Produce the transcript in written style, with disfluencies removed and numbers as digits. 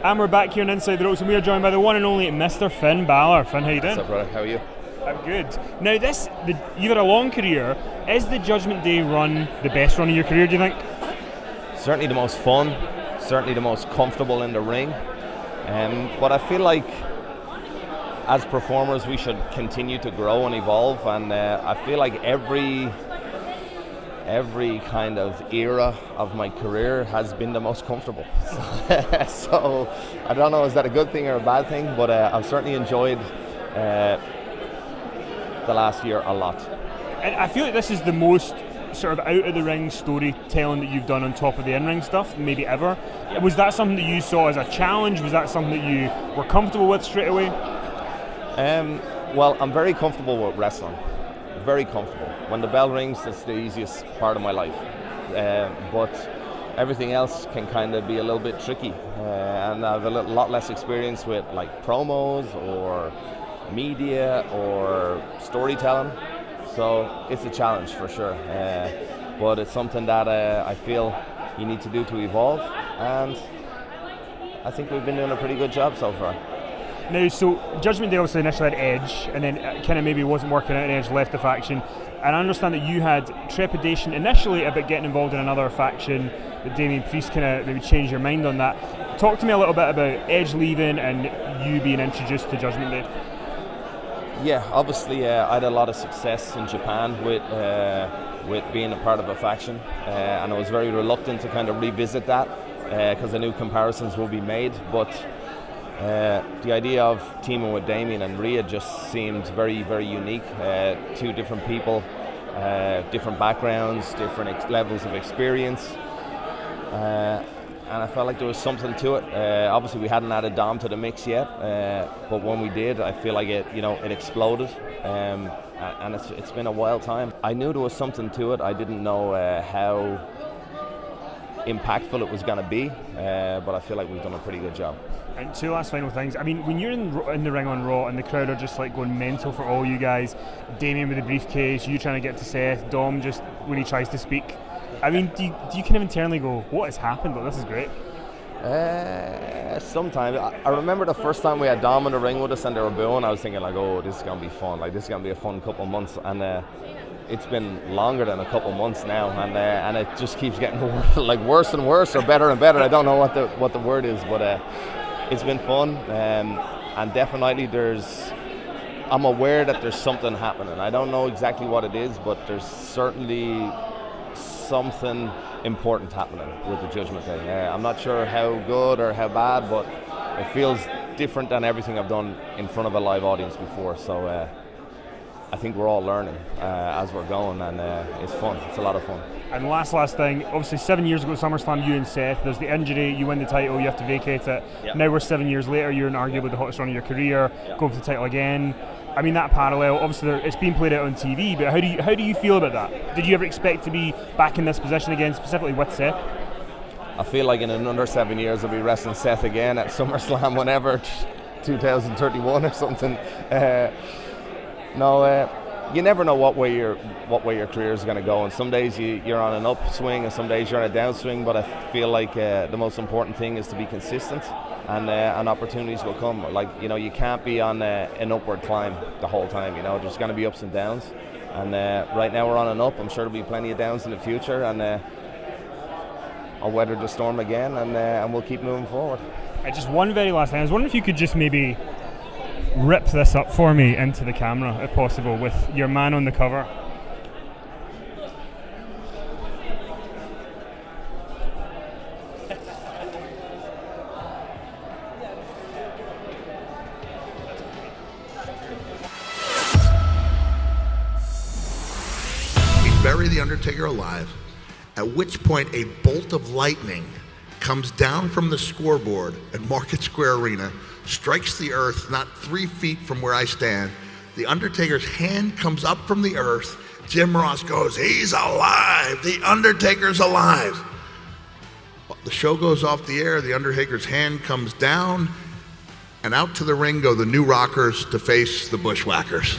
And we're back here on Inside the Ropes, and we are joined by the one and only Mr. Finn Balor. Finn, how you doing? What's up, brother? How are you? I'm good. Now, you've had a long career. Is the Judgment Day run the best run of your career, do you think? Certainly the most fun, certainly the most comfortable in the ring. But I feel like as performers we should continue to grow and evolve, and I feel like every kind of era of my career has been the most comfortable. So I don't know, is that a good thing or a bad thing, but I've certainly enjoyed the last year a lot. And I feel like this is the most sort of out of the ring storytelling that you've done on top of the in-ring stuff maybe ever. Yep. Was that something that you saw as a challenge? Was that something that you were comfortable with straight away? Well, I'm very comfortable with wrestling. Very comfortable. When the bell rings, it's the easiest part of my life. But everything else can kind of be a little bit tricky. And I have a lot less experience with like promos or media or storytelling. So it's a challenge for sure. But it's something that I feel you need to do to evolve. And I think we've been doing a pretty good job so far. Now, so Judgment Day obviously initially had Edge, and then it kind of maybe wasn't working out, and Edge left the faction. And I understand that you had trepidation initially about getting involved in another faction, but Damian Priest kind of maybe changed your mind on that. Talk to me a little bit about Edge leaving and you being introduced to Judgment Day. Yeah, obviously I had a lot of success in Japan with being a part of a faction, and I was very reluctant to kind of revisit that because I knew comparisons would be made, but the idea of teaming with Damian and Rhea just seemed very, very unique. Two different people, different backgrounds, different levels of experience, and I felt like there was something to it. Obviously, we hadn't added Dom to the mix yet, but when we did, I feel like it exploded, and it's been a wild time. I knew there was something to it. I didn't know how impactful it was going to be, but I feel like we've done a pretty good job. And two last final things. I mean, when you're in the ring on Raw and the crowd are just like going mental for all you guys, Damian with the briefcase, you trying to get to Seth, Dom just when he tries to speak. I mean, do you kind of internally go, what has happened? But this is great. Sometimes. I remember the first time we had Dom in the ring with us and they were booing, I was thinking like, oh, this is going to be fun. Like, this is going to be a fun couple of months. And it's been longer than a couple months now, and it just keeps getting worse and worse, or better and better. I don't know what the word is, but it's been fun, and definitely I'm aware that there's something happening. I don't know exactly what it is, but there's certainly something important happening with the Judgment Day. I'm not sure how good or how bad, but it feels different than everything I've done in front of a live audience before. So I think we're all learning as we're going, and it's fun. It's a lot of fun. And last thing, obviously 7 years ago at SummerSlam, you and Seth, there's the injury, you win the title, you have to vacate it. Yep. Now we're 7 years later, you're in arguably the hottest run of your career, going for the title again. I mean, that parallel, obviously it's been played out on TV, but how do you feel about that? Did you ever expect to be back in this position again, specifically with Seth? I feel like in another 7 years I'll be wrestling Seth again at SummerSlam whenever, 2031 or something. You never know what way your career is going to go, and some days you're on an upswing and some days you're on a downswing, but I feel like the most important thing is to be consistent, and opportunities will come. Like, you can't be on an upward climb the whole time. There's going to be ups and downs, and right now we're on an up. I'm sure there'll be plenty of downs in the future, and I'll weather the storm again, and we'll keep moving forward. Just one very last thing. I was wondering if you could just maybe rip this up for me into the camera, if possible, with your man on the cover. We bury the Undertaker alive, at which point a bolt of lightning comes down from the scoreboard at Market Square Arena, strikes the earth not 3 feet from where I stand. The Undertaker's hand comes up from the earth. Jim Ross goes, "He's alive! The Undertaker's alive!" The show goes off the air. The Undertaker's hand comes down, and out to the ring go the New Rockers to face the Bushwhackers.